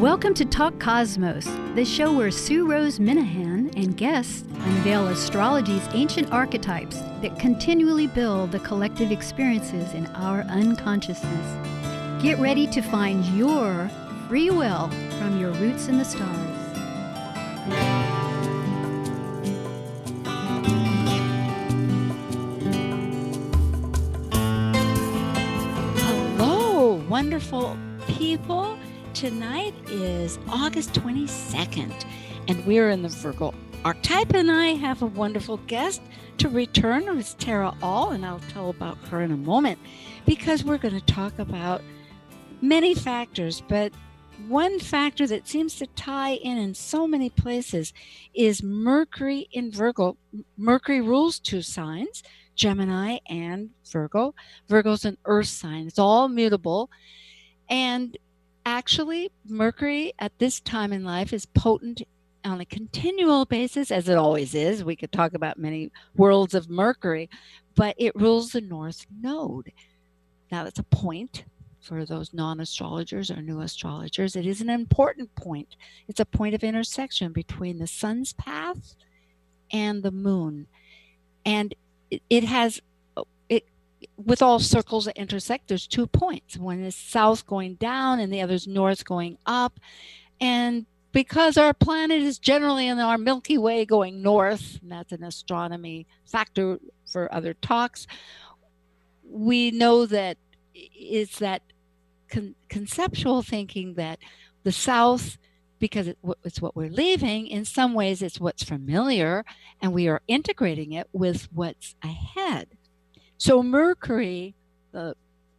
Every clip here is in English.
Welcome to Talk Cosmos, the show where Sue Rose Minahan and guests unveil astrology's ancient archetypes that continually build the collective experiences in our unconsciousness. Get ready to find your free will from your roots in the stars. Hello, wonderful people. Tonight is August 22nd, and we're in the Virgo archetype, and I have a wonderful guest to return. It's Tara Aal, and I'll tell about her in a moment, because we're going to talk about many factors, but one factor that seems to tie in so many places is Mercury in Virgo. Mercury rules two signs, Gemini and Virgo. Virgo's an earth sign. It's all mutable, and actually, Mercury at this time in life is potent on a continual basis, as it always is. We could talk about many worlds of Mercury, but it rules the North Node. Now, that's a point for those non-astrologers or new astrologers. It is an important point. It's a point of intersection between the sun's path and the moon. And it has... with all circles that intersect, there's 2 points. One is south going down and the other is north going up. And because our planet is generally in our Milky Way going north, and that's an astronomy factor for other talks, we know that it's that conceptual thinking that the south, because it's what we're leaving, in some ways it's what's familiar, and we are integrating it with what's ahead. So Mercury, the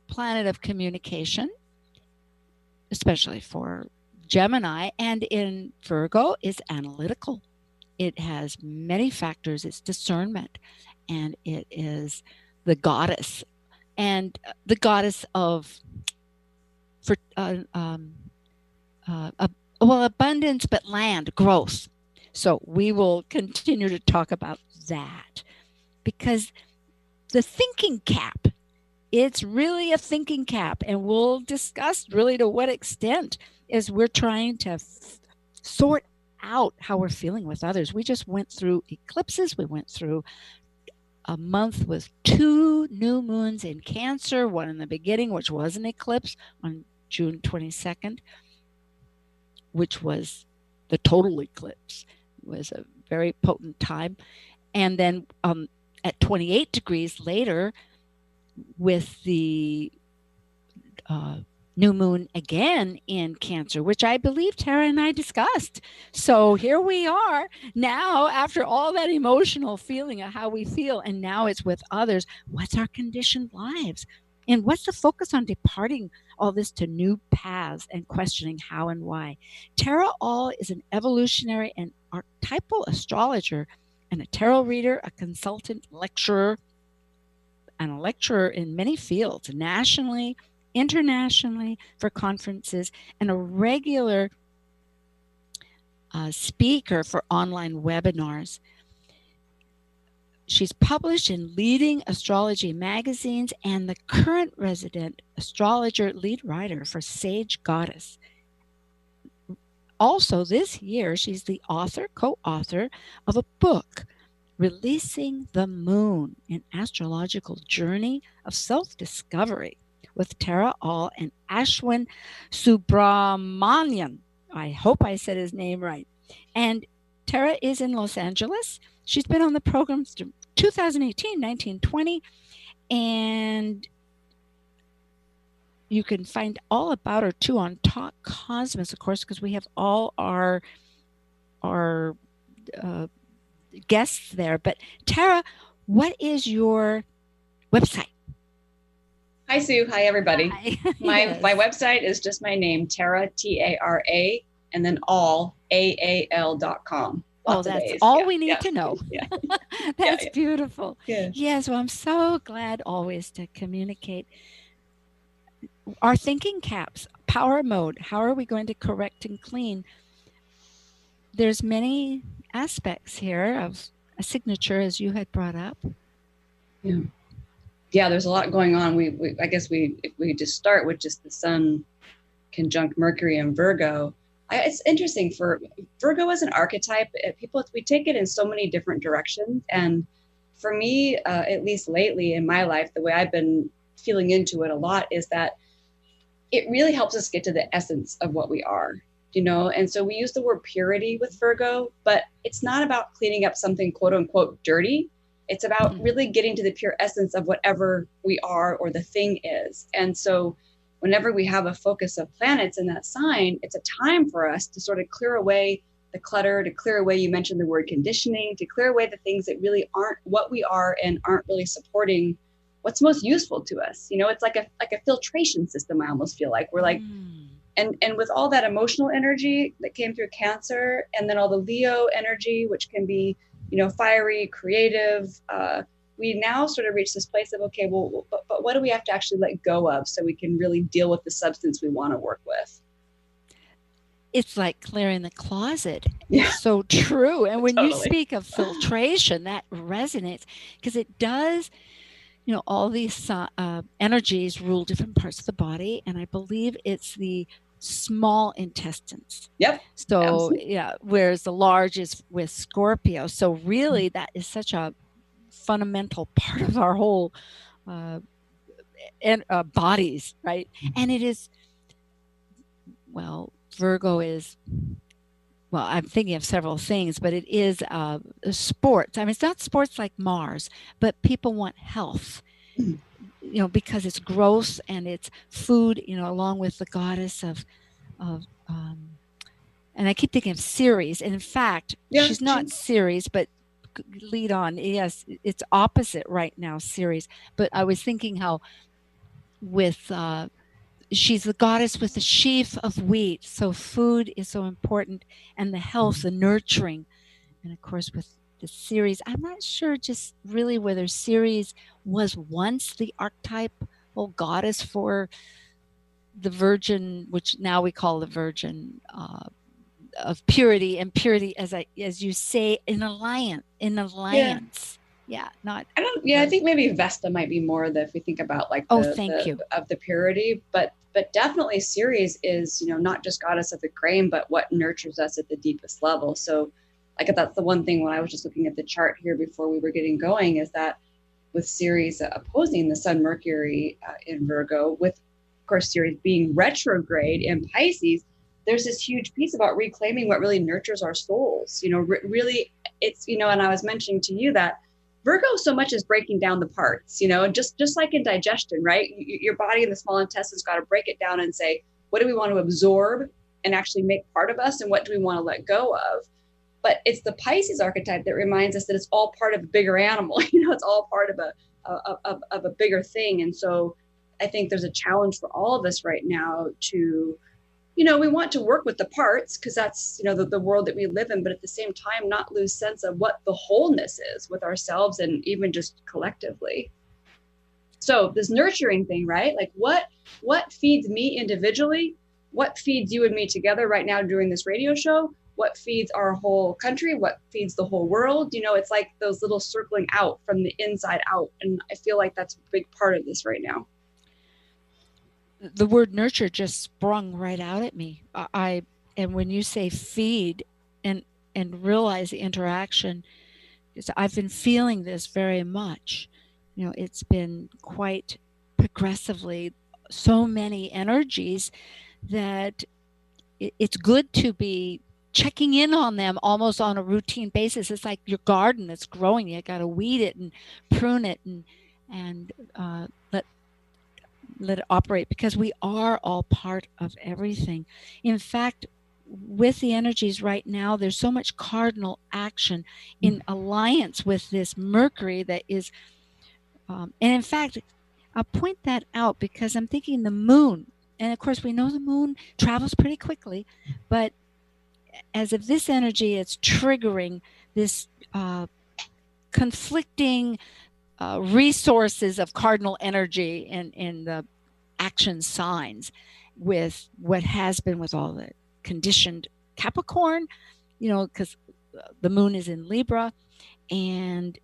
planet of communication, especially for Gemini, and in Virgo, is analytical. It has many factors. It's discernment, and it is the goddess, and the goddess of abundance, but land, growth. So we will continue to talk about that, because the thinking cap, it's really a thinking cap, and we'll discuss really to what extent as we're trying to sort out how we're feeling with others. We just went through eclipses. We went through a month with 2 new moons in Cancer, one in the beginning, which was an eclipse on June 22nd, which was the total eclipse. It was a very potent time. And then at 28 degrees later, with the new moon again in Cancer, which I believe Tara and I discussed. So here we are now, after all that emotional feeling of how we feel, and now it's with others. What's our conditioned lives? And what's the focus on departing all this to new paths and questioning how and why? Tara Aal is an evolutionary and archetypal astrologer, and a tarot reader, a consultant, lecturer, and a lecturer in many fields, nationally, internationally, for conferences, and a regular speaker for online webinars. She's published in leading astrology magazines and the current resident astrologer lead writer for Sage Goddess. Also, this year, she's the co-author of a book, Releasing the Moon, an astrological journey of self-discovery, with Tara Aal and Ashwin Subramanian. I hope I said his name right. And Tara is in Los Angeles. She's been on the program since 2018, 1920, and you can find all about her too on Talk Cosmos, of course, because we have all our guests there. But Tara, what is your website? Hi, Sue. Hi, everybody. Hi. My website is just my name, Tara, T-A-R-A, and then Aal, A-A-L.com. Oh, that's all we need to know. Yeah. That's beautiful. Yeah. Yes, well, I'm so glad always to communicate our thinking caps, power mode. How are we going to correct and clean? There's many aspects here of a signature, as you had brought up. Yeah, there's a lot going on. I guess if we just start with just the sun conjunct Mercury and Virgo, It's interesting for Virgo as an archetype. We take it in so many different directions, and for me, at least lately in my life, the way I've been feeling into it a lot is that it really helps us get to the essence of what we are, and so we use the word purity with Virgo, but it's not about cleaning up something quote unquote dirty. It's about really getting to the pure essence of whatever we are or the thing is. And so whenever we have a focus of planets in that sign, it's a time for us to sort of clear away the clutter, to clear away, you mentioned the word conditioning, to clear away the things that really aren't what we are and aren't really supporting what's most useful to us. It's like a filtration system. I almost feel like we're like, and with all that emotional energy that came through Cancer, and then all the Leo energy, which can be, fiery, creative, we now sort of reach this place of, okay, well, but what do we have to actually let go of so we can really deal with the substance we want to work with? It's like clearing the closet. Yeah. It's so true. And when Totally. you speak of filtration, that resonates because it does, all these energies rule different parts of the body. And I believe it's the small intestines. Yep. So, Absolutely. yeah, whereas the large is with Scorpio. So really that is such a fundamental part of our whole bodies, right? And it is, Virgo is, I'm thinking of several things, but it is sports. I mean, it's not sports like Mars, but people want health, because it's growth and it's food, along with the goddess of and I keep thinking of Ceres. And in fact, she's not Ceres, but lead on. Yes, it's opposite right now, Ceres. But I was thinking how with she's the goddess with the sheaf of wheat. So food is so important, and the health, the nurturing. And of course, with the Ceres, I'm not sure just really whether Ceres was once the archetypal goddess for the Virgin, which now we call the Virgin, of purity, and purity, as you say, in alliance. Yeah, not. I think maybe Vesta might be more if we think about like the purity, but definitely Ceres is, not just goddess of the grain, but what nurtures us at the deepest level. So like that's the one thing when I was just looking at the chart here before we were getting going, is that with Ceres opposing the Sun Mercury in Virgo, with of course Ceres being retrograde in Pisces, there's this huge piece about reclaiming what really nurtures our souls. Really, it's, and I was mentioning to you that Virgo so much is breaking down the parts, just like in digestion, right? Your body and the small intestine's got to break it down and say, what do we want to absorb and actually make part of us, and what do we want to let go of? But it's the Pisces archetype that reminds us that it's all part of a bigger animal. It's all part of a bigger thing. And so I think there's a challenge for all of us right now to, we want to work with the parts because that's, the world that we live in, but at the same time, not lose sense of what the wholeness is with ourselves and even just collectively. So this nurturing thing, right? Like what feeds me individually? What feeds you and me together right now during this radio show? What feeds our whole country? What feeds the whole world? It's like those little circling out from the inside out. And I feel like that's a big part of this right now. The word nurture just sprung right out at me. And when you say feed and realize the interaction, I've been feeling this very much. It's been quite progressively so many energies that it's good to be checking in on them almost on a routine basis. It's like your garden that's growing. You got to weed it and prune it and let it operate, because we are all part of everything. In fact, with the energies right now, there's so much cardinal action in alliance with this Mercury that is, and in fact, I'll point that out because I'm thinking the moon, and of course we know the moon travels pretty quickly, but as if this energy is triggering this conflicting resources of cardinal energy in the action signs with what has been with all the conditioned Capricorn, because the moon is in Libra, and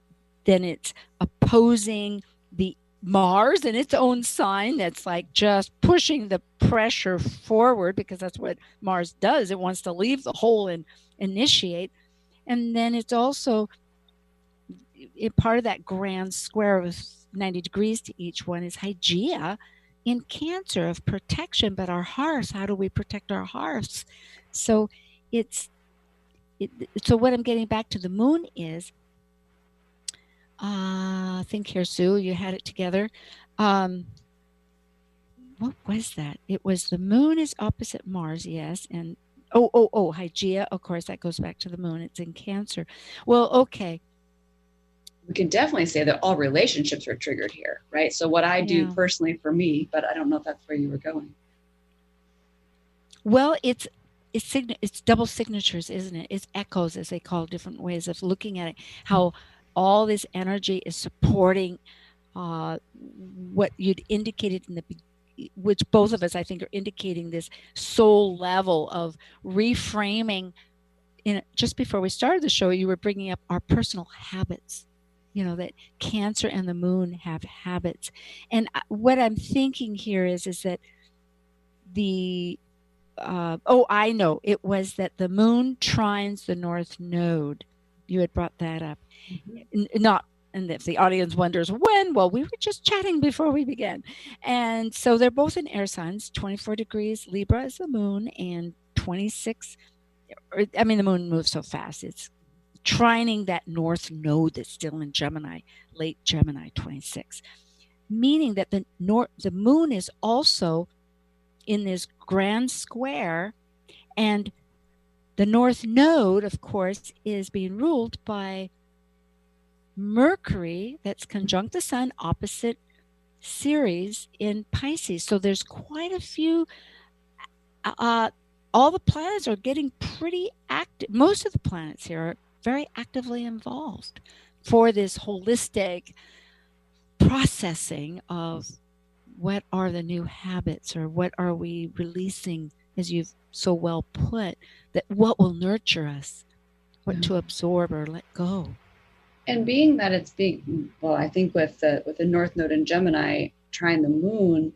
then it's opposing the Mars in its own sign that's like just pushing the pressure forward, because that's what Mars does. It wants to leave the hole and initiate. And then it's also part of that grand square with 90 degrees to each one is Hygeia in Cancer, of protection. But our hearths, how do we protect our hearths? So so what I'm getting back to the moon is, think here, Sue, you had it together. What was that? It was the moon is opposite Mars, yes, and Hygeia, of course, that goes back to the moon. It's in Cancer. Well, okay. We can definitely say that all relationships are triggered here, right? So what I do personally for me, but I don't know if that's where you were going. Well, it's double signatures, isn't it? It's echoes, as they call different ways of looking at it. How all this energy is supporting what you'd indicated in the beginning, which both of us, I think, are indicating this soul level of reframing. Just before we started the show, you were bringing up our personal habits, that Cancer and the moon have habits. And what I'm thinking here is that I know it was that the moon trines the North Node. You had brought that up. Mm-hmm. And if the audience wonders when, well, we were just chatting before we began. And so they're both in air signs. 24 degrees Libra is the moon, and 26, the moon moves so fast. It's trining that North Node that's still in Gemini, late Gemini, 26. Meaning that the moon is also in this grand square, and the North Node, of course, is being ruled by Mercury, that's conjunct the Sun, opposite Ceres in Pisces. So there's quite a few, all the planets are getting pretty active. Most of the planets here are very actively involved for this holistic processing of what are the new habits, or what are we releasing, as you've so well put, that what will nurture us, what to absorb or let go. And being that it's I think with the North Node in Gemini trying the moon,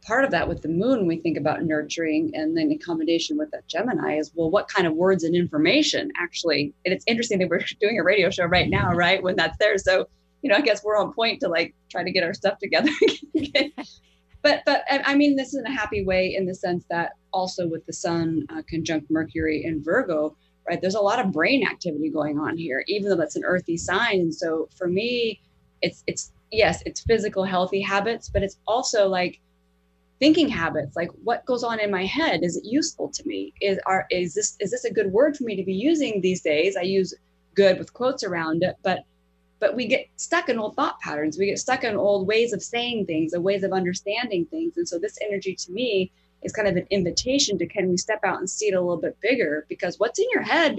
part of that with the moon, we think about nurturing, and then in combination with that Gemini is, well, what kind of words and information actually, and it's interesting that we're doing a radio show right now, right, when that's there. So, I guess we're on point to try to get our stuff together. But this is in a happy way, in the sense that also with the Sun conjunct Mercury in Virgo, right, there's a lot of brain activity going on here, even though that's an earthy sign. And so for me, it's yes, it's physical healthy habits, but it's also thinking habits, what goes on in my head. Is it useful to me? Is this a good word for me to be using these days? I use good with quotes around it, but we get stuck in old thought patterns. We get stuck in old ways of saying things, and ways of understanding things. And so this energy to me is kind of an invitation to, can we step out and see it a little bit bigger? Because what's in your head,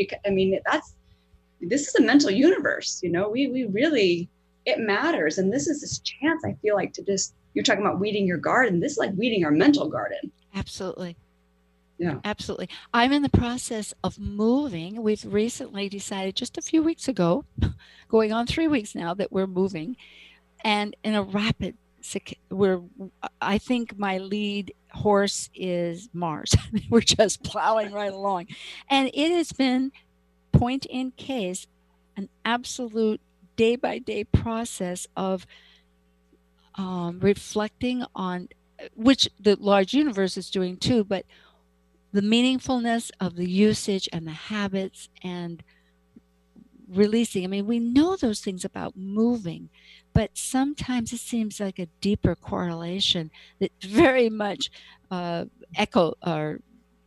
this is a mental universe, we really, it matters. And this is this chance, I feel like, to just, you're talking about weeding your garden. This is like weeding our mental garden. Absolutely. Yeah, absolutely. I'm in the process of moving. We've recently decided, just a few weeks ago, going on 3 weeks now, that we're moving, and in a rapid, I think my lead horse is Mars. We're just plowing right along, and it has been, point in case, an absolute day-by-day process of reflecting on, which the large universe is doing too, but the meaningfulness of the usage and the habits, and releasing. we know those things about moving, but sometimes it seems like a deeper correlation that very much echo or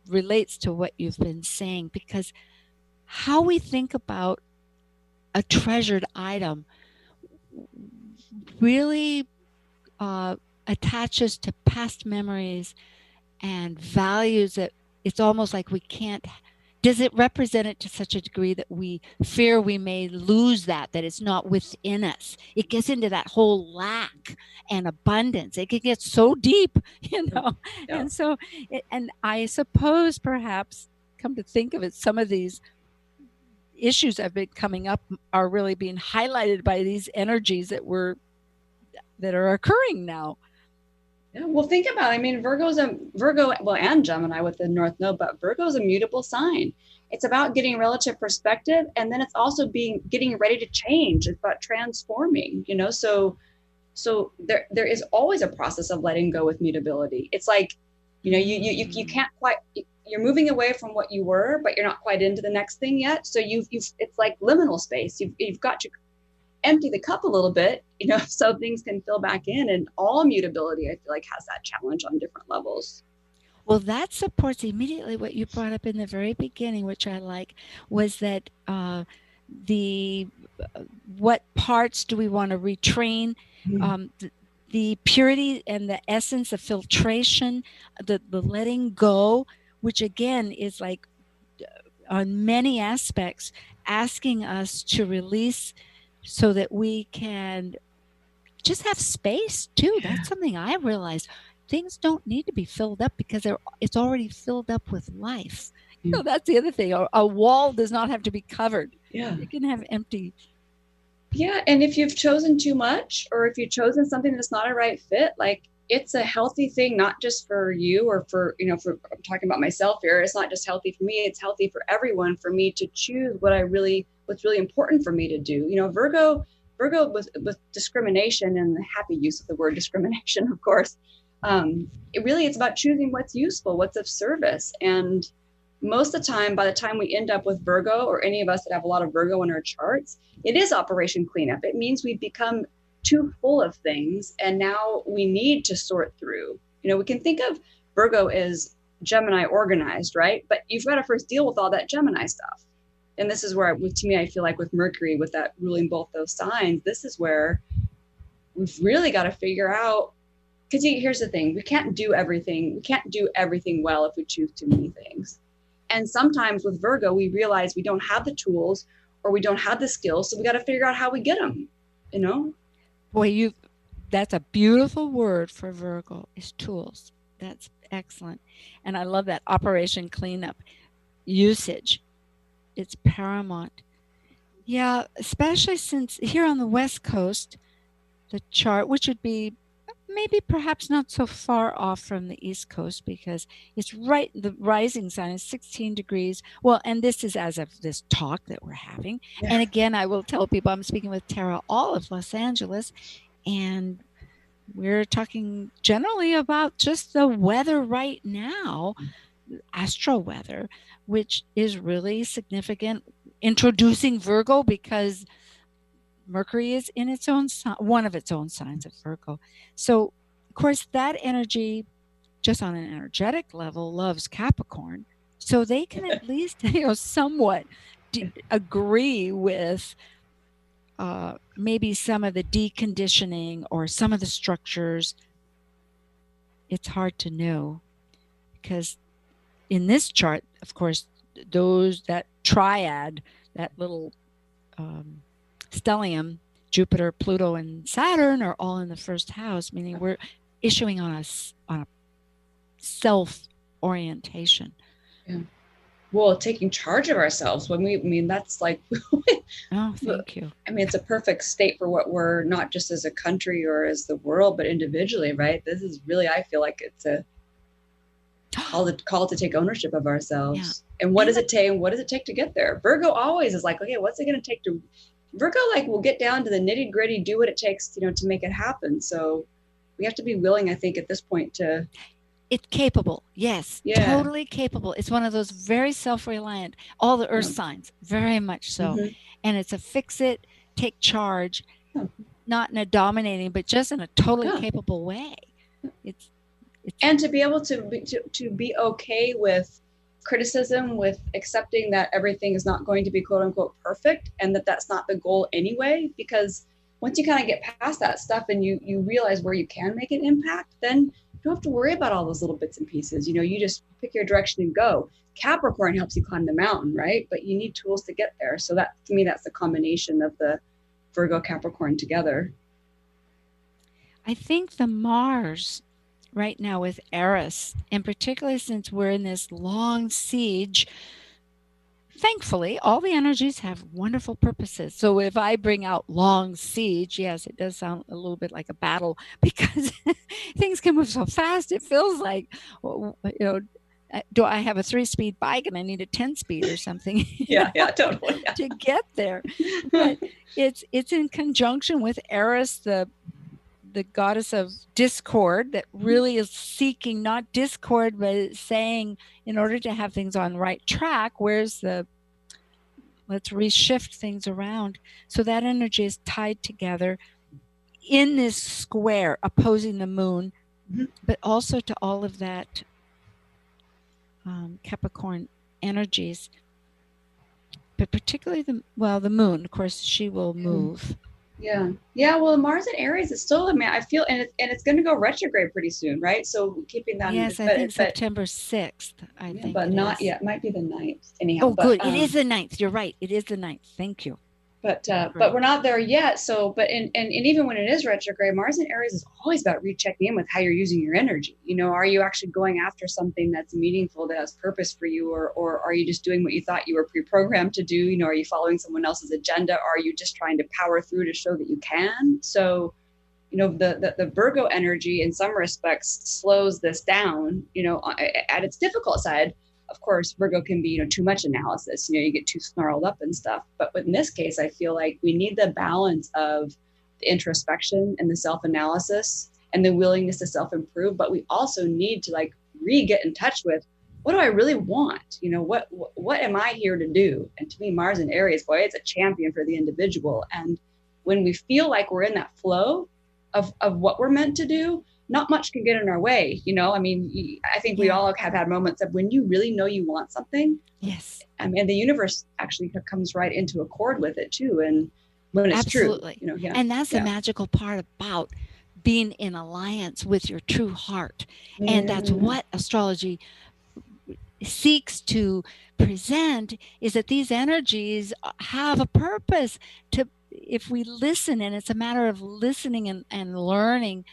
relates to what you've been saying, because how we think about a treasured item really attaches to past memories and values that it's almost like we can't. Does it represent it to such a degree that we fear we may lose that it's not within us? It gets into that whole lack and abundance. It can get so deep, Yeah. And so, and I suppose perhaps, come to think of it, some of these issues that have been coming up are really being highlighted by these energies that we're that are occurring now. Yeah, well, think about it. I mean, Virgo, well, and Gemini with the North Node, but Virgo is a mutable sign. It's about getting relative perspective, and then it's also getting ready to change. It's about transforming, so there is always a process of letting go with mutability. It's like, you can't quite, you're moving away from what you were, but you're not quite into the next thing yet. So it's like liminal space. You've got to empty the cup a little bit, so things can fill back in. And all mutability, I feel like, has that challenge on different levels. Well, that supports immediately what you brought up in the very beginning, which I like, was that what parts do we want to retrain? The purity and the essence of filtration, the letting go, which again is like on many aspects asking us to release so that we can just have space too. Yeah. That's something I realized. Things don't need to be filled up because it's already filled up with life. Yeah. That's the other thing. A wall does not have to be covered. Yeah. You can have empty. Yeah. And if you've chosen too much, or if you've chosen something that's not a right fit, like, it's a healthy thing, not just for you or for I'm talking about myself here. It's not just healthy for me. It's healthy for everyone, for me to choose what's really important for me to do. Virgo with discrimination, and the happy use of the word discrimination, of course, it's about choosing what's useful, what's of service. And most of the time, by the time we end up with Virgo, or any of us that have a lot of Virgo in our charts, it is Operation Cleanup. It means we've become too full of things, and now we need to sort through. We can think of Virgo as Gemini organized, right? But you've got to first deal with all that Gemini stuff. And this is where, to me, I feel like with Mercury, with that ruling both those signs, this is where we've really got to figure out, because here's the thing, we can't do everything well if we choose too many things. And sometimes with Virgo, we realize we don't have the tools, or we don't have the skills, so we got to figure out how we get them, Boy, that's a beautiful word for Virgo, is tools. That's excellent. And I love that Operation Cleanup usage. It's paramount. Yeah, especially since here on the West Coast, the chart, which would be maybe perhaps not so far off from the East Coast, because it's right, the rising sign is 16 degrees. Well, and this is as of this talk that we're having. Yeah. And again, I will tell people I'm speaking with Tara Aal of Los Angeles, and we're talking generally about just the weather right now, astro weather, which is really significant, introducing Virgo, because Mercury is in its own one of its own signs of Virgo. So, of course, that energy, just on an energetic level, loves Capricorn. So they can at least, somewhat agree with maybe some of the deconditioning or some of the structures. It's hard to know, because in this chart, of course, that triad, that little stellium, Jupiter, Pluto, and Saturn, are all in the first house, meaning we're issuing on a self orientation. Yeah. Well, taking charge of ourselves, that's like oh, thank you. It's a perfect state for what we're, not just as a country or as the world, but individually, right? This is really, I feel like it's a call to take ownership of ourselves. Yeah. And what does it take? And what does it take to get there? Virgo always is like, okay, what's it going to take to? Virgo, will get down to the nitty gritty, do what it takes, to make it happen. So we have to be willing, I think, at this point to. It's capable. Yes. Yeah. Totally capable. It's one of those very self-reliant, all the earth signs, very much so. Mm-hmm. And it's a fix it, take charge, not in a dominating, but just in a totally capable way. It's and to be able to be okay with criticism, with accepting that everything is not going to be quote unquote perfect, and that's not the goal anyway, because once you kind of get past that stuff and you realize where you can make an impact, then you don't have to worry about all those little bits and pieces. You just pick your direction and go. Capricorn helps you climb the mountain, right? But you need tools to get there. So that, to me, that's the combination of the Virgo Capricorn together. I think the Mars right now with Eris, and particularly since we're in this long siege thankfully, all the energies have wonderful purposes. So if I bring out long siege, yes, it does sound a little bit like a battle because things can move so fast. It feels like, do I have a 3-speed bike and I need a 10-speed or something? Yeah, totally. Yeah. To get there. But it's in conjunction with Eris, the goddess of discord, that really is seeking not discord, but saying, in order to have things on the right track, let's reshift things around. So that energy is tied together in this square opposing the moon, but also to all of that Capricorn energies, but particularly the moon, of course, she will move. Yeah. Well, Mars in Aries is still, I feel, and it's going to go retrograde pretty soon, right? So keeping that. Yes, I think September 6th. I think, but not yet. It might be the 9th. Anyhow. Oh, good. It is the 9th. You're right. It is the 9th. Thank you. But we're not there yet. So, and even when it is retrograde, Mars in Aries is always about rechecking in with how you're using your energy. Are you actually going after something that's meaningful, that has purpose for you, or are you just doing what you thought you were pre-programmed to do? Are you following someone else's agenda? Or are you just trying to power through to show that you can? So, the Virgo energy in some respects slows this down, at its difficult side. Of course, Virgo can be, too much analysis, you get too snarled up and stuff. But in this case, I feel like we need the balance of the introspection and the self-analysis and the willingness to self-improve. But we also need to get in touch with, what do I really want? What am I here to do? And to me, Mars in Aries, boy, it's a champion for the individual. And when we feel like we're in that flow of what we're meant to do, not much can get in our way. I think we all have had moments of when you really know you want something. Yes. And the universe actually comes right into accord with it too. And when it's absolutely true, and that's the magical part about being in alliance with your true heart. And that's what astrology seeks to present, is that these energies have a purpose if we listen. And it's a matter of listening and learning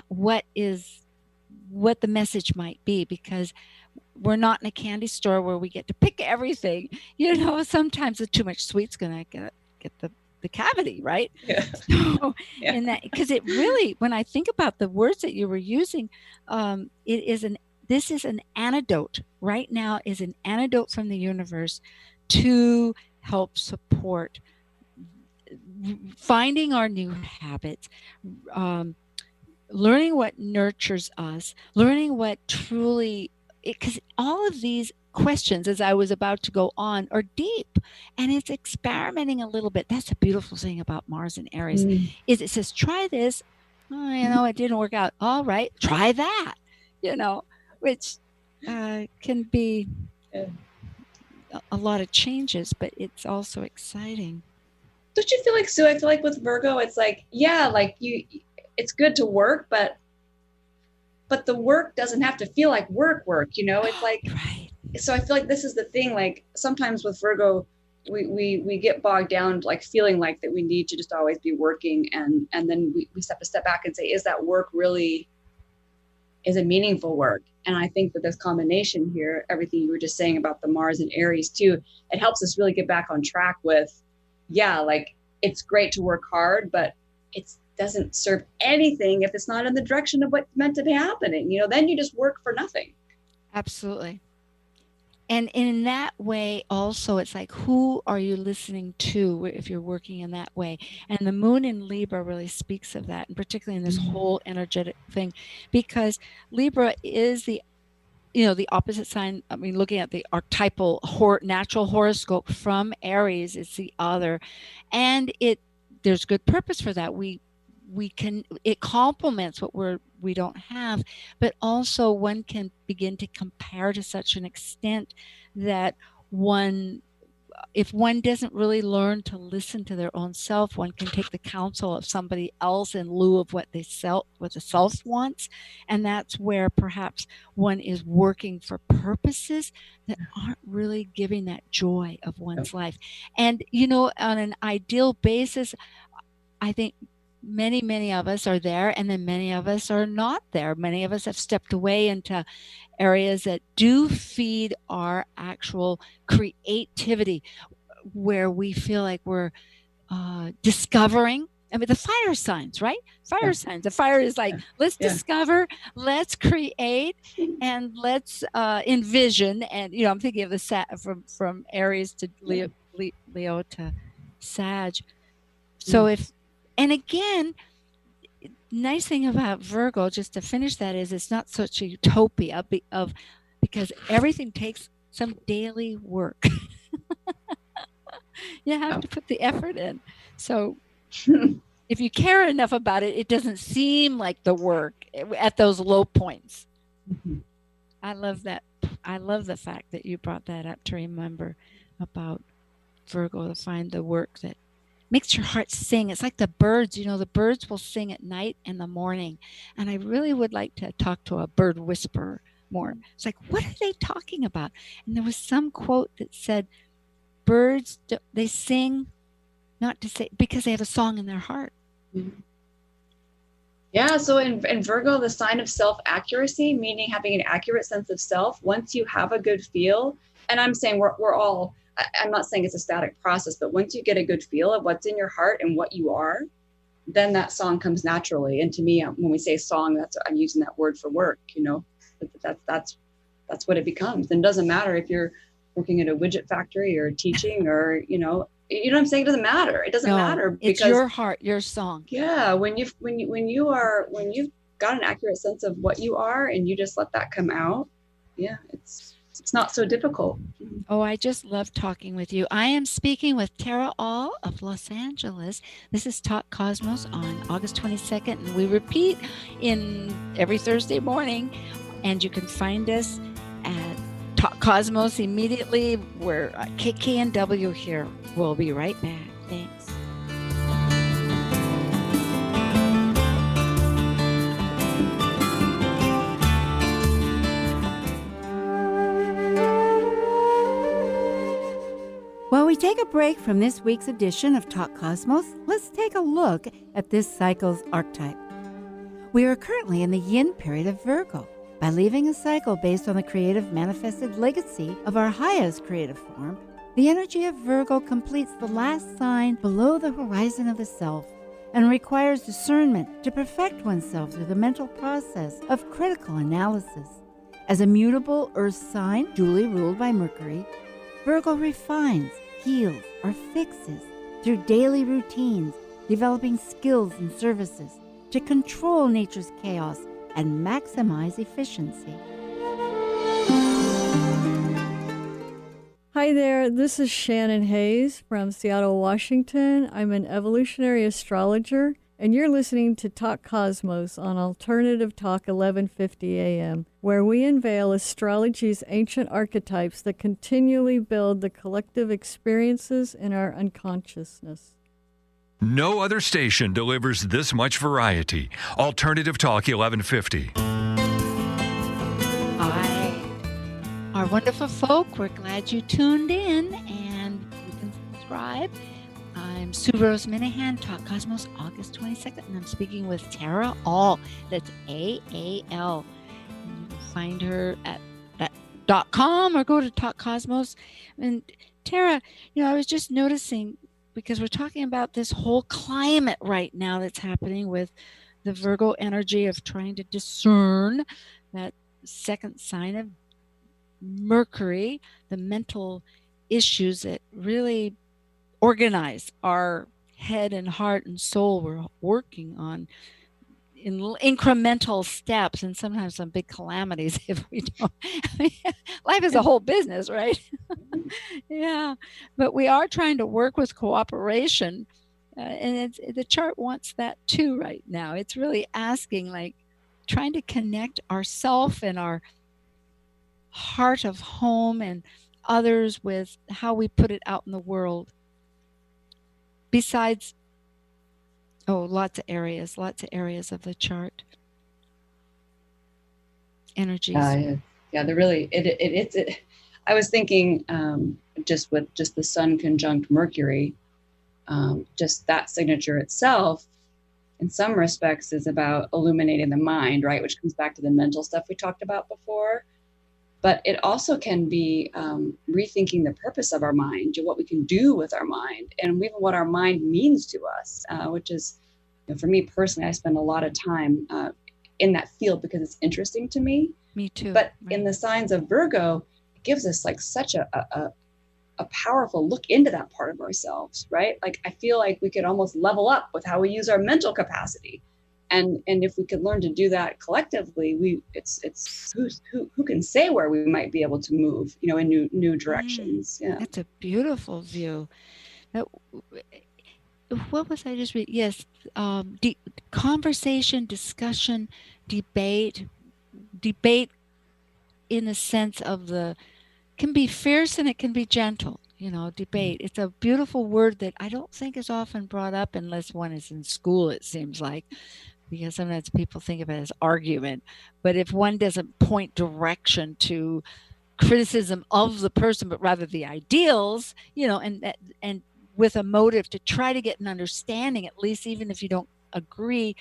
what the message might be, because we're not in a candy store where we get to pick everything. Sometimes too much sweet's gonna get the cavity, right? Yeah. So, in that, because it really, when I think about the words that you were using, this is an antidote right now, is an antidote from the universe to help support finding our new habits, learning what nurtures us, learning what truly, because all of these questions, as I was about to go on, are deep, and it's experimenting a little bit. That's the beautiful thing about Mars and Aries, is it says, try this. Oh, it didn't work out. All right, try that, which can be a lot of changes, but it's also exciting. Don't you feel like, Sue, I feel like with Virgo, it's like, it's good to work, but the work doesn't have to feel like work, it's like, right. So I feel like this is the thing, like sometimes with Virgo, we get bogged down, like feeling like that we need to just always be working. And then we have to step back and say, is that work really, is it meaningful work? And I think that this combination here, everything you were just saying about the Mars and Aries too, it helps us really get back on track with, it's great to work hard, but it doesn't serve anything if it's not in the direction of what's meant to be happening. Then you just work for nothing. Absolutely. And in that way also, it's like, who are you listening to if you're working in that way? And the moon in Libra really speaks of that, and particularly in this whole energetic thing, because Libra is the opposite sign. I mean, looking at the archetypal natural horoscope from Aries, it's the other, and there's good purpose for that. It complements what we don't have, but also one can begin to compare to such an extent that if one doesn't really learn to listen to their own self, one can take the counsel of somebody else in lieu of what the self wants. And that's where perhaps one is working for purposes that aren't really giving that joy of one's life. And, on an ideal basis, I think many of us are there, and then many of us are not there. Many of us have stepped away into areas that do feed our actual creativity, where we feel like we're discovering. I mean, the fire signs, right? Fire signs. The fire is like, let's discover, let's create, and let's envision. And, I'm thinking of the from Aries to Leo to Sag. So and again, nice thing about Virgo, just to finish that, is it's not such a utopia because everything takes some daily work. You have to put the effort in. So if you care enough about it, it doesn't seem like the work at those low points. Mm-hmm. I love that. I love the fact that you brought that up, to remember about Virgo, to find the work that makes your heart sing. It's like the birds, the birds will sing at night and the morning. And I really would like to talk to a bird whisperer more. It's like, what are they talking about? And there was some quote that said, birds, they sing not to say, because they have a song in their heart. Mm-hmm. Yeah, so in Virgo, the sign of self-accuracy, meaning having an accurate sense of self, once you have a good feel, and I'm saying we're all, I'm not saying it's a static process, but once you get a good feel of what's in your heart and what you are, then that song comes naturally. And to me, when we say song, I'm using that word for work, that's what it becomes. And it doesn't matter if you're working at a widget factory or teaching or, you know what I'm saying? It doesn't matter. It doesn't matter because it's your heart, your song. Yeah. When you've got an accurate sense of what you are and you just let that come out. Yeah. It's not so difficult. Oh, I just love talking with you. I am speaking with Tara Aal of Los Angeles. This is Talk Cosmos on August 22nd, and we repeat in every Thursday morning, and you can find us at Talk Cosmos immediately. We're KKNW here. We'll be right back. Thanks. While we take a break from this week's edition of Talk Cosmos, let's take a look at this cycle's archetype. We are currently in the yin period of Virgo. By leaving a cycle based on the creative manifested legacy of our highest creative form, the energy of Virgo completes the last sign below the horizon of the self and requires discernment to perfect oneself through the mental process of critical analysis. As a mutable earth sign duly ruled by Mercury, Virgo refines, heals, or fixes through daily routines, developing skills and services to control nature's chaos and maximize efficiency. Hi there, this is Shannon Hayes from Seattle, Washington. I'm an evolutionary astrologer, and you're listening to Talk Cosmos on Alternative Talk 1150 AM, where we unveil astrology's ancient archetypes that continually build the collective experiences in our unconsciousness. No other station delivers this much variety. Alternative Talk 1150. Hi, our wonderful folk. We're glad you tuned in, and you can subscribe. I'm Sue Rose Minahan, Talk Cosmos, August 22nd, and I'm speaking with Tara Aal. That's AAL. You can find her at .com or go to Talk Cosmos. And Tara, I was just noticing, because we're talking about this whole climate right now that's happening with the Virgo energy of trying to discern that second sign of Mercury, the mental issues that really organize our head and heart and soul. We're working on in incremental steps, and sometimes some big calamities if we don't. Life is a whole business, right? Yeah, but we are trying to work with cooperation, and the chart wants that too right now. It's really asking, trying to connect ourself and our heart of home and others with how we put it out in the world. Besides, lots of areas of the chart. Energies. Yeah, they're really, it's I was thinking just the Sun conjunct Mercury, just that signature itself in some respects is about illuminating the mind, right? Which comes back to the mental stuff we talked about before. But it also can be rethinking the purpose of our mind, what we can do with our mind, and even what our mind means to us, which is, for me personally, I spend a lot of time in that field because it's interesting to me. Me too. But right. In the signs of Virgo, it gives us like such a powerful look into that part of ourselves, right? Like I feel like we could almost level up with how we use our mental capacity. And if we could learn to do that collectively, it's who can say where we might be able to move, in new directions. Yeah, that's a beautiful view. What was I just reading? Yes, conversation, discussion, debate in the sense of can be fierce and it can be gentle. Debate. It's a beautiful word that I don't think is often brought up unless one is in school, it seems like. Because sometimes people think of it as argument. But if one doesn't point direction to criticism of the person, but rather the ideals, and with a motive to try to get an understanding, at least even if you don't agree,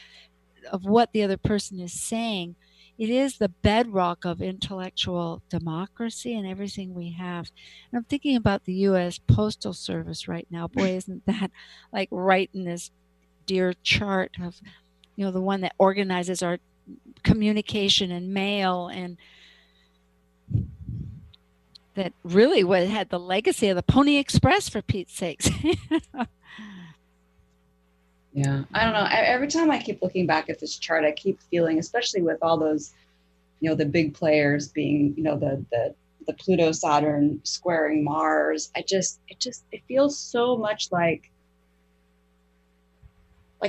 of what the other person is saying, it is the bedrock of intellectual democracy and everything we have. And I'm thinking about the U.S. Postal Service right now. Boy, isn't that like right in this dear chart of the one that organizes our communication and mail, and that really had the legacy of the Pony Express, for Pete's sakes. Yeah, I don't know. Every time I keep looking back at this chart, I keep feeling, especially with all those, the big players being, the Pluto Saturn squaring Mars. It feels so much like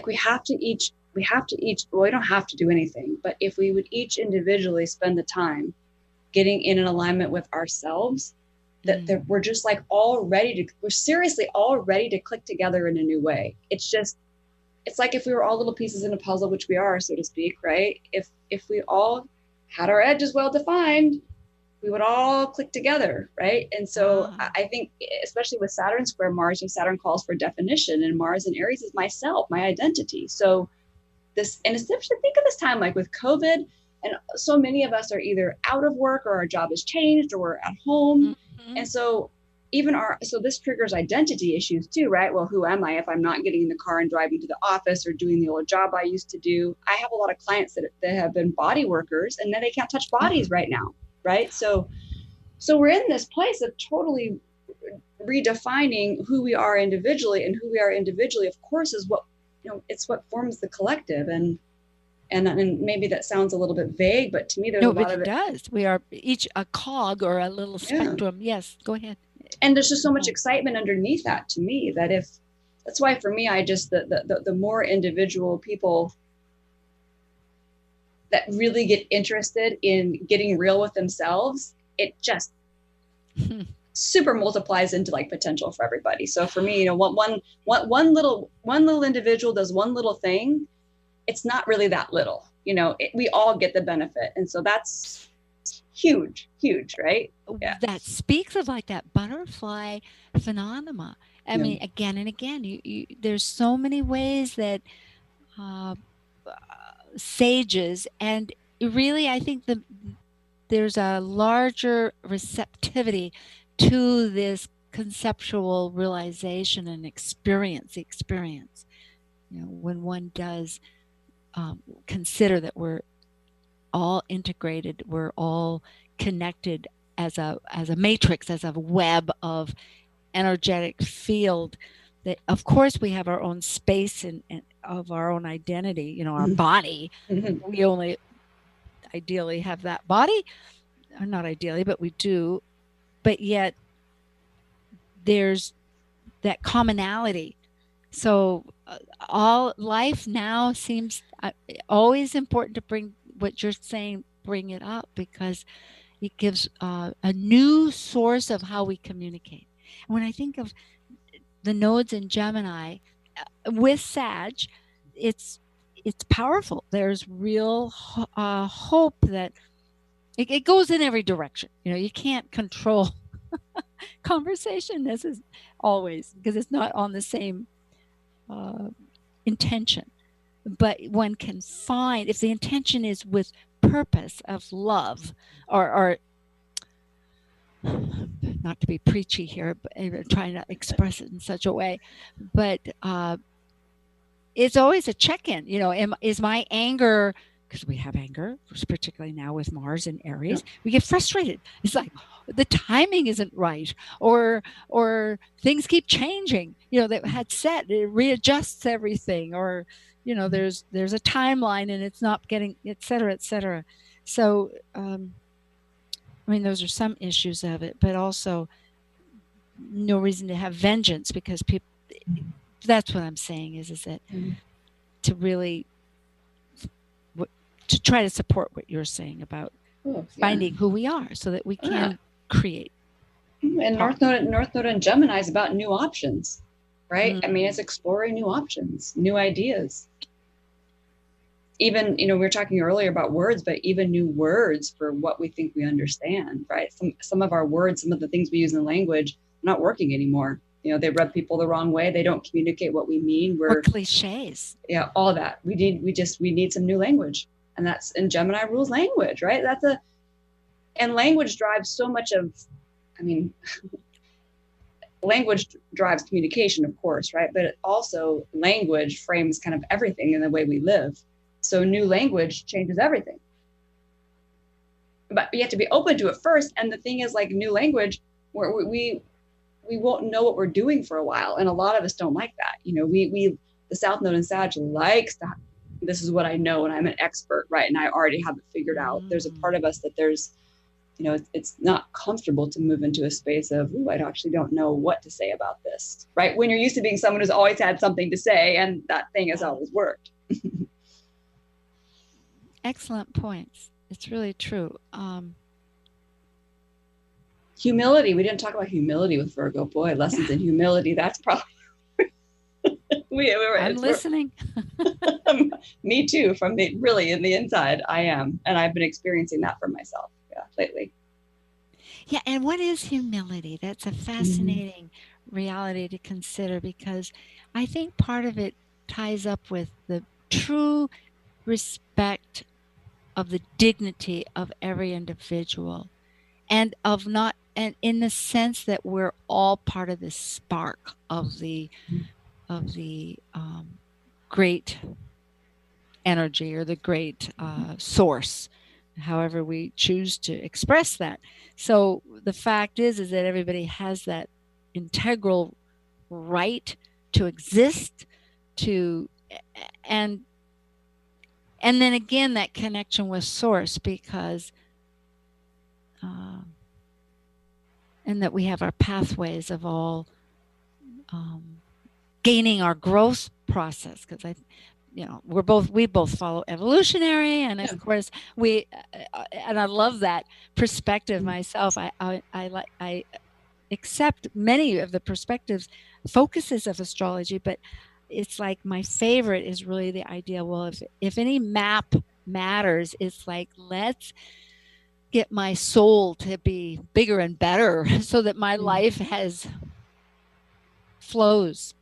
we have to each, well, we don't have to do anything, but if we would each individually spend the time getting in an alignment with ourselves, that we're just like we're seriously all ready to click together in a new way. It's like if we were all little pieces in a puzzle, which we are, so to speak, right? If we all had our edges well defined, we would all click together, right? And so I think, especially with Saturn square Mars, Saturn calls for definition, and Mars in Aries is myself, my identity. So and especially think of this time like with COVID, and so many of us are either out of work or our job has changed or we're at home. Mm-hmm. And so so this triggers identity issues too, right? Well, who am I if I'm not getting in the car and driving to the office or doing the old job I used to do? I have a lot of clients that have been body workers and then they can't touch bodies right now, right? So we're in this place of totally redefining who we are individually, and who we are individually, of course, is what, it's what forms the collective. And maybe that sounds a little bit vague, but to me, there's a lot of it. No, it does. We are each a cog or a little spectrum. Yeah. Yes, go ahead. And there's just so much excitement underneath that to me, that's why for me, the more individual people that really get interested in getting real with themselves, it just super multiplies into like potential for everybody. So for me, one little individual does one little thing, it's not really that little, we all get the benefit. And so that's huge, right? Yeah. That speaks of like that butterfly phenomena. I mean, again and again, there's so many ways that sages, and really, I think there's a larger receptivity to this conceptual realization and experience. When one does consider that we're all integrated, we're all connected as a matrix, as a web of energetic field, that of course we have our own space and of our own identity, our body. Mm-hmm. We only ideally have that body, or not ideally, but we do. But yet there's that commonality. So all life now seems always important to bring what you're saying, bring it up, because it gives a new source of how we communicate. And when I think of the nodes in Gemini with Sag, it's powerful. There's real hope that it goes in every direction. You can't control conversation. This is always, because it's not on the same intention. but one can find, if the intention is with purpose of love, or not to be preachy here, but trying to express it in such a way, but it's always a check-in. Is my anger, because we have anger, particularly now with Mars and Aries, we get frustrated. It's like the timing isn't right, or things keep changing. That had set, it readjusts everything, or there's a timeline and it's not getting, et cetera, et cetera. So those are some issues of it, but also no reason to have vengeance, because people. That's what I'm saying is that to really to try to support what you're saying about finding who we are, so that we can create. And North Node and Gemini is about new options, right? I mean, it's exploring new options, new ideas. Even, we were talking earlier about words, but even new words for what we think we understand, right? Some of our words, some of the things we use in language, are not working anymore. They rub people the wrong way. They don't communicate what we mean. We're cliches. Yeah, all that. We need some new language. And Gemini rules language, right? And language drives so much of, language drives communication, of course, right? But also language frames kind of everything in the way we live. So new language changes everything. But you have to be open to it first. And the thing is, like, new language, we won't know what we're doing for a while. And a lot of us don't like that. The South Node in Sag likes to, this is what I know and I'm an expert, right? And I already have it figured out. There's a part of us that it's not comfortable to move into a space of, I actually don't know what to say about this, right? When you're used to being someone who's always had something to say and that thing has always worked. Excellent points. It's really true. Humility. We didn't talk about humility with Virgo. Boy, lessons in humility. That's probably. I'm listening. Me too. Really in the inside, I am, and I've been experiencing that for myself. Lately. Yeah, and what is humility? That's a fascinating reality to consider, because I think part of it ties up with the true respect of the dignity of every individual, and in the sense that we're all part of this spark of the great energy, or the great source, however we choose to express that. So the fact is that everybody has that integral right to exist, and then again that connection with source, because and that we have our pathways of all gaining our growth process, because we both follow evolutionary, and of course and I love that perspective myself. I accept many of the perspectives, focuses of astrology, but it's like my favorite is really the idea, well, if any map matters, it's like, let's get my soul to be bigger and better so that my life flows.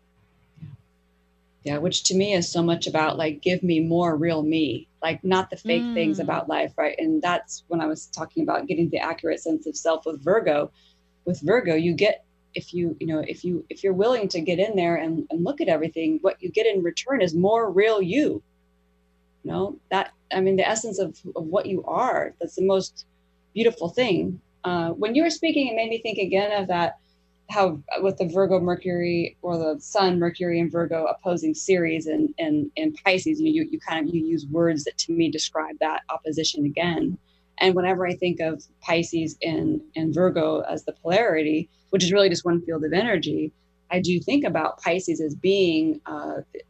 Yeah, which to me is so much about, like, give me more real me, like not the fake things about life, right? And that's when I was talking about getting the accurate sense of self with Virgo. With Virgo, you get, if you're willing to get in there and look at everything, what you get in return is more real you. The essence of what you are. That's the most beautiful thing. When you were speaking, it made me think again of that, how with the Virgo Mercury, or the Sun Mercury and Virgo opposing series and Pisces, you use words that to me describe that opposition again. And whenever I think of Pisces and Virgo as the polarity, which is really just one field of energy, I do think about Pisces as being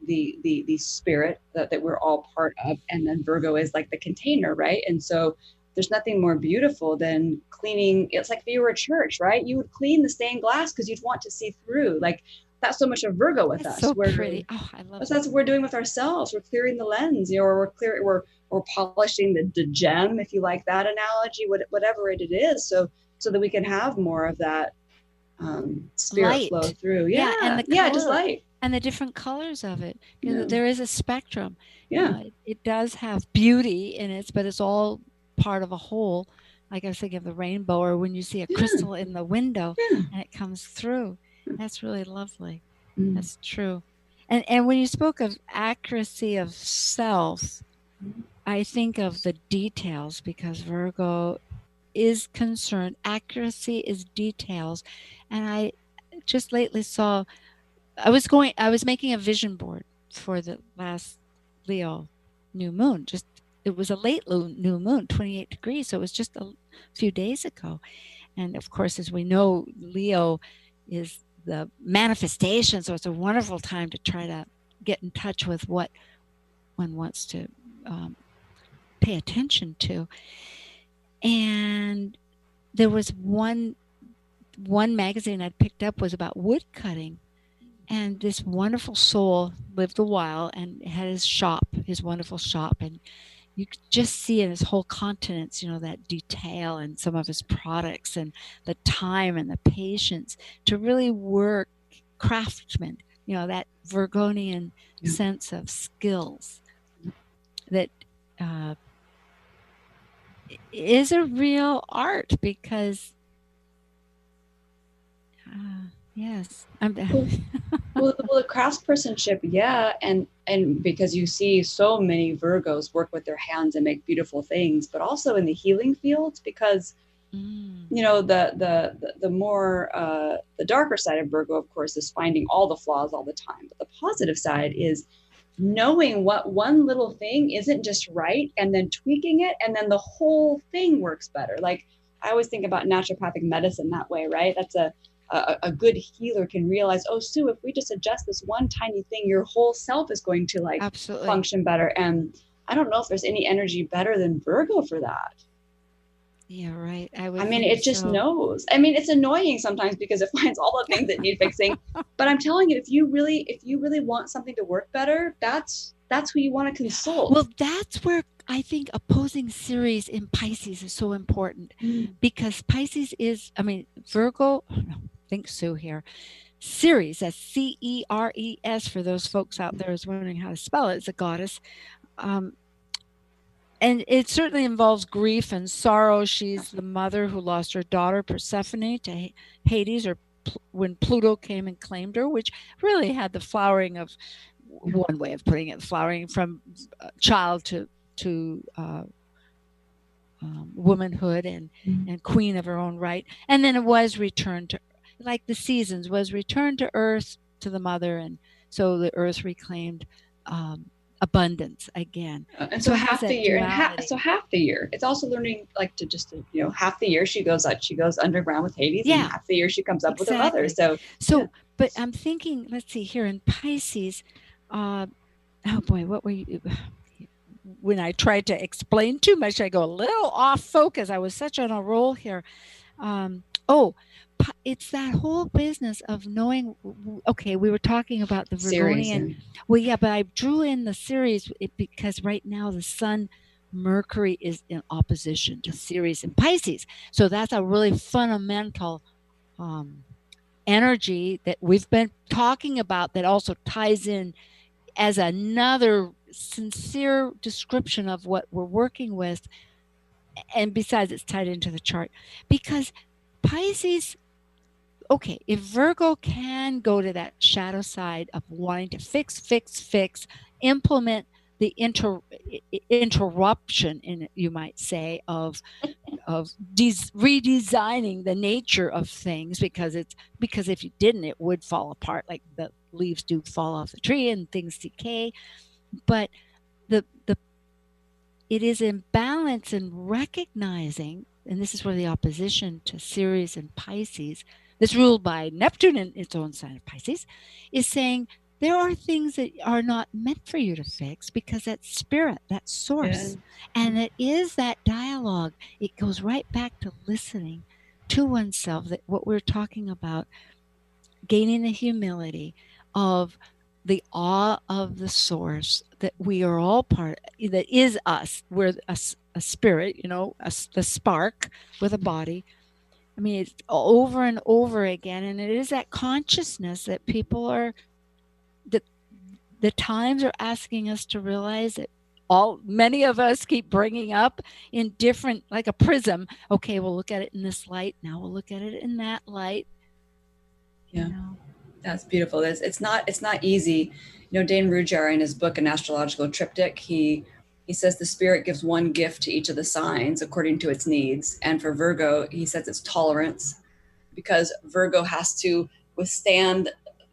the spirit that we're all part of, and then Virgo is like the container, right? And so there's nothing more beautiful than cleaning. It's like if you were a church, right? You would clean the stained glass because you'd want to see through. Like, that's so much of Virgo with us. So pretty. Oh, I love that's what we're doing with ourselves. We're clearing the lens, or we're polishing the gem, if you like that analogy, whatever it is, so that we can have more of that spirit light flow through. Yeah, and just light. And the different colors of it. There is a spectrum. Yeah. It does have beauty in it, but it's all part of a whole. Like I was thinking of the rainbow, or when you see a crystal in the window and it comes through. That's really lovely. That's true. And when you spoke of accuracy of self, I think of the details, because Virgo is concerned. Accuracy is details. And I just lately saw, I was making a vision board for the last Leo new moon. It was a late new moon, 28 degrees. So it was just a few days ago. And of course, as we know, Leo is the manifestation. So it's a wonderful time to try to get in touch with what one wants to pay attention to. And there was one magazine I'd picked up was about wood cutting. And this wonderful soul lived a while and had his wonderful shop. And you could just see in his whole countenance, that detail and some of his products and the time and the patience to really work craftsman, that Virgonian sense of skills that is a real art, because yes. well, the craftspersonship, and because you see so many Virgos work with their hands and make beautiful things, but also in the healing fields, because the more the darker side of Virgo, of course, is finding all the flaws all the time, but the positive side is knowing what one little thing isn't just right, and then tweaking it, and then the whole thing works better. Like, I always think about naturopathic medicine that way, right? That's a good healer can realize, oh, Sue, if we just adjust this one tiny thing, your whole self is going to absolutely function better. And I don't know if there's any energy better than Virgo for that. Yeah, right. It just knows. It's annoying sometimes because it finds all the things that need fixing. But I'm telling you, if you really want something to work better, that's who you want to consult. Well, that's where I think opposing Ceres in Pisces is so important, because Pisces is, Virgo, think Sue here, Ceres, that's Ceres, for those folks out there who's wondering how to spell it, it's a goddess. And it certainly involves grief and sorrow. She's the mother who lost her daughter Persephone to Hades, or when Pluto came and claimed her, which really had the flowering of, one way of putting it, flowering from child to womanhood and queen of her own right. And then it was returned to, like the seasons, was returned to earth, to the mother. And so the earth reclaimed abundance again. And so half the year, half the year, it's also learning half the year she goes underground with Hades, and half the year she comes up with her mother. But I'm thinking, let's see here in Pisces, oh boy, what were you? When I tried to explain too much, I go a little off focus. I was such on a roll here. It's that whole business of knowing. Okay, we were talking about the Virgonian. Well, yeah, but I drew in the Ceres because right now the Sun, Mercury is in opposition to Ceres in Pisces. So that's a really fundamental energy that we've been talking about, that also ties in as another sincere description of what we're working with. And besides, it's tied into the chart, because Pisces, okay, if Virgo can go to that shadow side of wanting to fix, implement the interruption, in you might say, of redesigning the nature of things, because if you didn't, it would fall apart, like the leaves do fall off the tree and things decay. But it is in balance in recognizing, and this is where the opposition to Ceres and Pisces, that's ruled by Neptune in its own sign of Pisces, is saying there are things that are not meant for you to fix, because that's spirit, that's source. Yeah. And it is that dialogue. It goes right back to listening to oneself, that what we're talking about, gaining the humility of the awe of the source, that we are all part, that is us. We're a spirit, the spark with a body. It's over and over again. And it is that consciousness that people are the times are asking us to realize that many of us keep bringing up in different, like a prism. Okay, we'll look at it in this light. Now we'll look at it in that light. Yeah, that's beautiful. It's not easy. Dane Rudhyar, in his book, An Astrological Triptych, he says the spirit gives one gift to each of the signs according to its needs. And for Virgo, he says it's tolerance, because Virgo has to withstand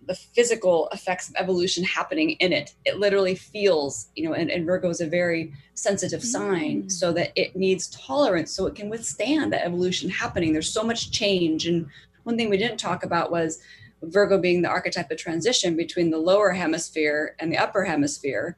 the physical effects of evolution happening in it. It literally feels, and Virgo is a very sensitive sign, so that it needs tolerance so it can withstand the evolution happening. There's so much change. And one thing we didn't talk about was Virgo being the archetype of transition between the lower hemisphere and the upper hemisphere.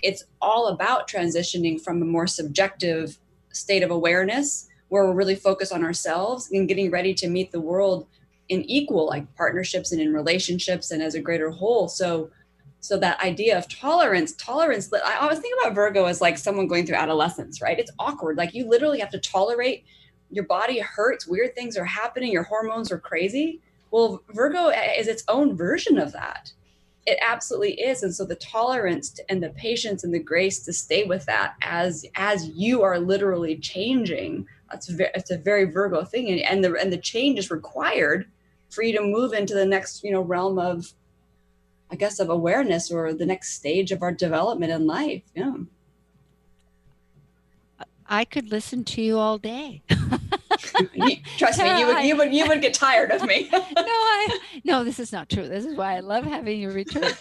It's all about transitioning from a more subjective state of awareness, where we're really focused on ourselves and getting ready to meet the world in equal, like partnerships and in relationships and as a greater whole. So that idea of tolerance, I always think about Virgo as like someone going through adolescence, right? It's awkward. Like you literally have to tolerate, your body hurts, weird things are happening, your hormones are crazy. Well, Virgo is its own version of that. It absolutely is. And so the tolerance and the patience and the grace to stay with that as you are literally changing, it's a very Virgo thing. And the change is required for you to move into the next, realm of, I guess, of awareness, or the next stage of our development in life. Yeah. I could listen to you all day. Trust me, you would get tired of me. No, this is not true. This is why I love having you return.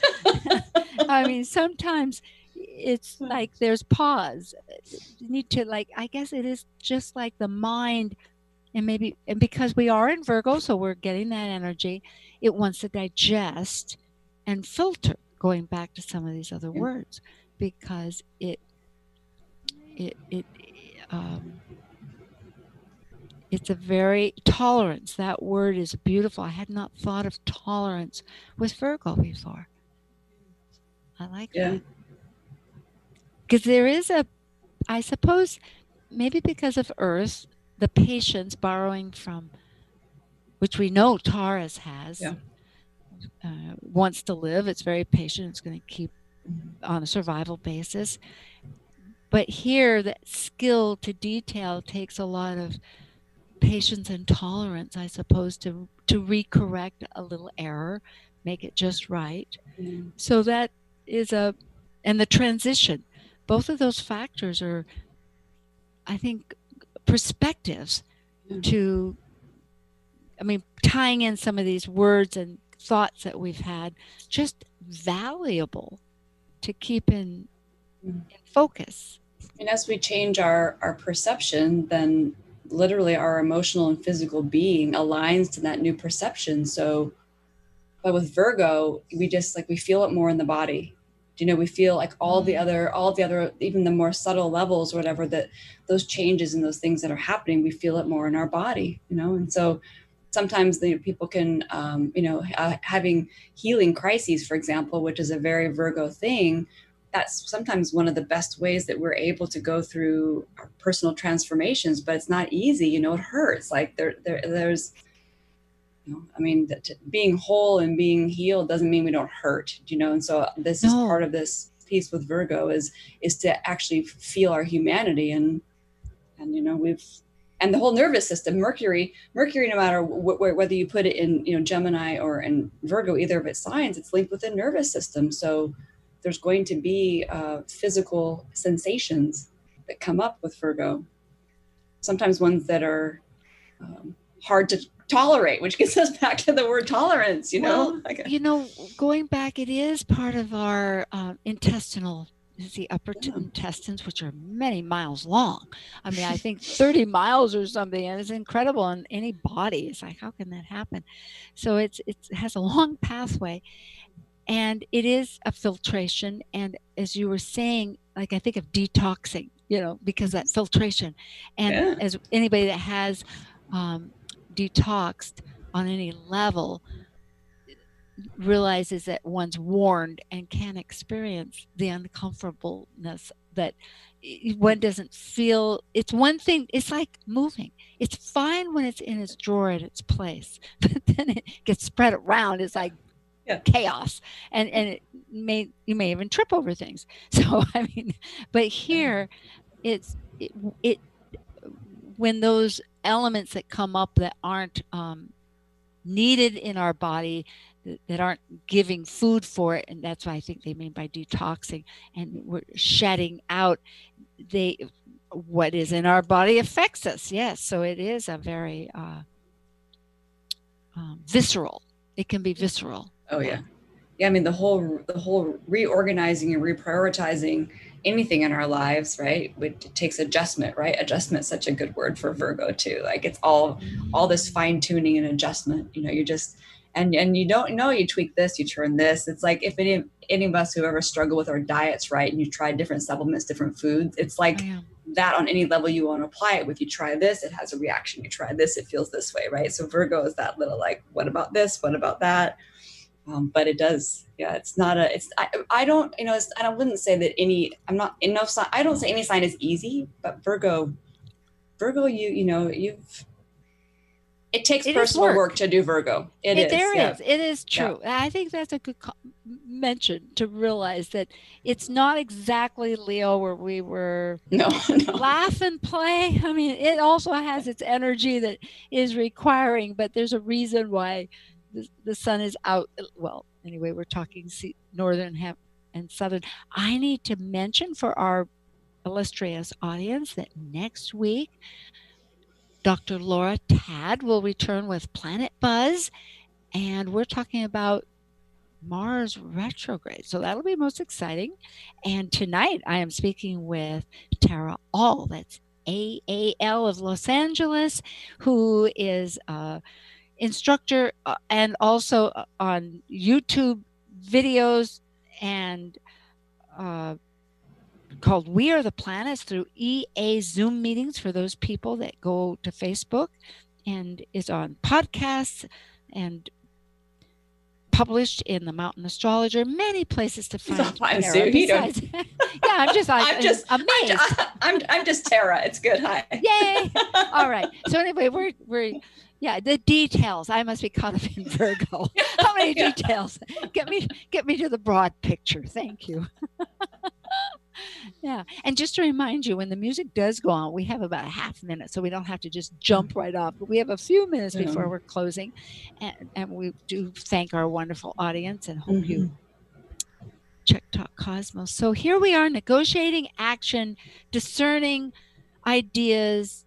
I mean, sometimes it's like there's pause. You need to, like, I guess it is just like the mind, and because we are in Virgo, so we're getting that energy, it wants to digest and filter, going back to some of these other words, because it's a very tolerance. That word is beautiful. I had not thought of tolerance with Virgo before. I like that. Because there is I suppose, maybe because of Earth, the patience, borrowing from, which we know Taurus has, wants to live. It's very patient. It's going to keep on a survival basis. But here, that skill to detail takes a lot of patience and tolerance, I suppose, to recorrect a little error, make it just right. So that is and the transition, both of those factors are, I think, perspectives to, tying in some of these words and thoughts that we've had, just valuable to keep in focus. And as we change our perception, then literally our emotional and physical being aligns to that new perception. So, but with Virgo, we just we feel it more in the body. We feel like all the other, even the more subtle levels, or whatever, that those changes and those things that are happening, we feel it more in our body, And so sometimes people can, having healing crises, for example, which is a very Virgo thing. That's sometimes one of the best ways that we're able to go through our personal transformations, but it's not easy. It hurts. Like there's, being whole and being healed doesn't mean we don't hurt, And so this is part of this piece with Virgo is to actually feel our humanity and and the whole nervous system, Mercury, no matter whether you put it in, Gemini or in Virgo, either of its signs, it's linked with the nervous system. So there's going to be physical sensations that come up with Virgo. Sometimes ones that are hard to tolerate, which gets us back to the word tolerance, Well, going back, it is part of our intestinal, the upper intestines, which are many miles long. I think 30 miles or something, and it's incredible in any body. It's like, how can that happen? So it has a long pathway. And it is a filtration. And as you were saying, I think of detoxing, because that filtration. And as anybody that has detoxed on any level realizes that one's warned and can experience the uncomfortableness that one doesn't feel. It's one thing. It's like moving. It's fine when it's in its drawer at its place, but then it gets spread around. It's like, chaos, and you may even trip over things. So I mean, but here it when those elements that come up that aren't needed in our body, that aren't giving food for it, and that's what I think they mean by detoxing, and we're shedding out, what is in our body affects us. Yes, so it is a very visceral. It can be visceral. Oh yeah. I mean, the whole reorganizing and reprioritizing anything in our lives, right? It takes adjustment, right? Adjustment is such a good word for Virgo too. Like it's all this fine tuning and adjustment. You just and you don't know, you tweak this, you turn this. It's like if any of us who ever struggle with our diets, right? And you try different supplements, different foods, it's like that on any level you want to apply it with. You try this, it has a reaction. You try this, it feels this way, right? So Virgo is that little like, what about this? What about that? But it does, it's not I don't, I wouldn't say that I don't say any sign is easy, but Virgo, it takes personal work to do Virgo. It is true. Yeah. I think that's a good mention to realize that it's not exactly Leo where we were laugh and play. I mean, it also has its energy that is requiring, but there's a reason why the sun is out. Well, anyway, we're talking northern and southern. I need to mention for our illustrious audience that next week, Dr. Laura Tad will return with Planet Buzz, and we're talking about Mars retrograde. So that'll be most exciting. And tonight I am speaking with Tara Aal, that's AAL of Los Angeles, who is instructor and also on YouTube videos and called We Are the Planets through EA Zoom meetings for those people that go to Facebook, and is on podcasts and published in the Mountain Astrologer, many places to find Tara. Besides, I'm just amazed. I'm just Tara. It's good. Hi. Yay. All right. So anyway, we're the details. I must be caught up in Virgo. How many details? Get me to the broad picture. Thank you. Yeah. And just to remind you, when the music does go on, we have about a half minute, so we don't have to just jump right off. But we have a few minutes before we're closing. And we do thank our wonderful audience and hope you check Talk Cosmos. So here we are, negotiating action, discerning ideas,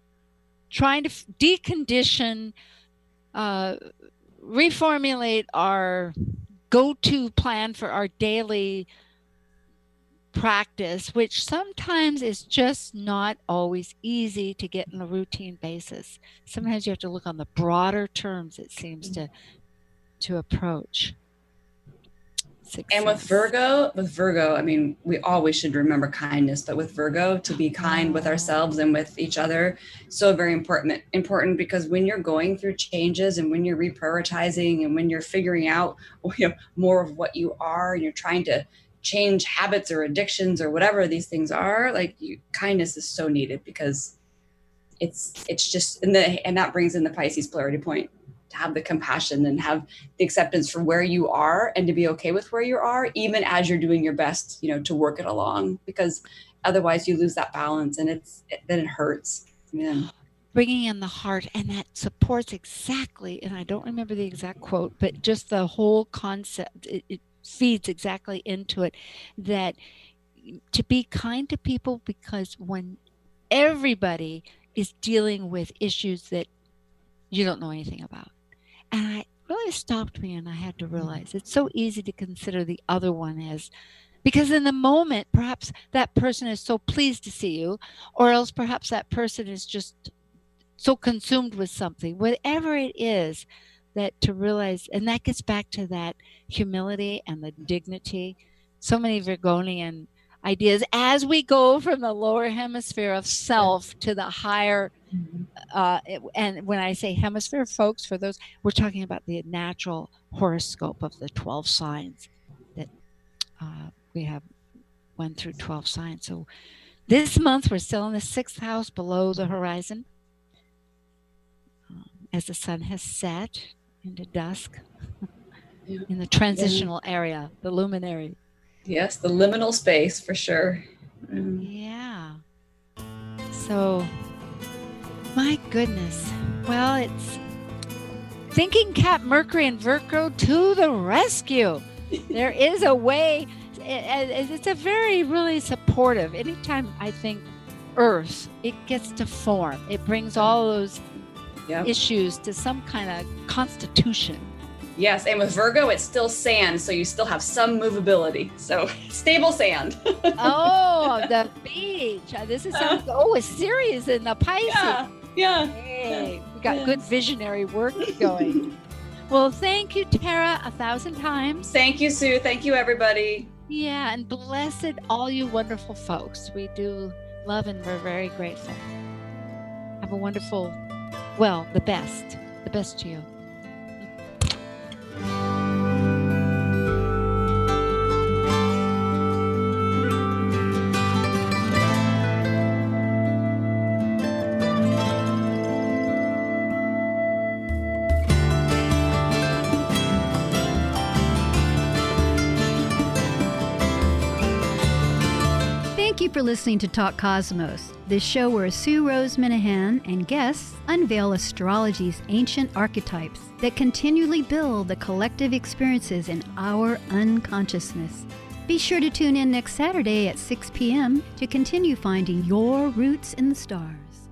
trying to decondition, reformulate our go-to plan for our daily practice, which sometimes is just not always easy to get on a routine basis. Sometimes you have to look on the broader terms, it seems, to approach success. And with Virgo, I mean, we always should remember kindness, but with Virgo, to be kind with ourselves and with each other, so very important, because when you're going through changes and when you're reprioritizing and when you're figuring out more of what you are, and you're trying to change habits or addictions or whatever these things are, like kindness is so needed, because it's just, and that brings in the Pisces polarity point, to have the compassion and have the acceptance for where you are, and to be okay with where you are, even as you're doing your best, to work it along, because otherwise you lose that balance, and then it hurts. Yeah. Bringing in the heart, and that supports exactly, and I don't remember the exact quote, but just the whole concept, it feeds exactly into it, that to be kind to people, because when everybody is dealing with issues that you don't know anything about, and it really stopped me, and I had to realize it's so easy to consider the other one as, because in the moment perhaps that person is so pleased to see you, or else perhaps that person is just so consumed with something, whatever it is, that to realize, and that gets back to that humility and the dignity. So many Virgonian ideas as we go from the lower hemisphere of self to the higher. And when I say hemisphere, folks, for those, we're talking about the natural horoscope of the 12 signs that we have 1 through 12 signs. So this month we're still in the 6th house below the horizon, as the sun has set into dusk. in the transitional area, the luminary. Yes, the liminal space for sure. Yeah. So, my goodness. Well, it's thinking Cap Mercury and Virgo to the rescue. There is a way. It's a very, really supportive. Anytime I think Earth, it gets to form. It brings all those issues to some kind of constitution. Yes, and with Virgo, it's still sand, so you still have some movability. So stable sand. Oh, the beach. This is it's Ceres in the Pisces. Yeah. Hey, we got good visionary work going. Well, thank you, Tara, 1,000 times. Thank you, Sue. Thank you, everybody. Yeah, and blessed all you wonderful folks. We do love and we're very grateful. Have a wonderful, the best to you. Thank you for listening to Talk Cosmos, the show where Sue Rose Minahan and guests unveil astrology's ancient archetypes that continually build the collective experiences in our unconsciousness. Be sure to tune in next Saturday at 6 p.m. to continue finding your roots in the stars.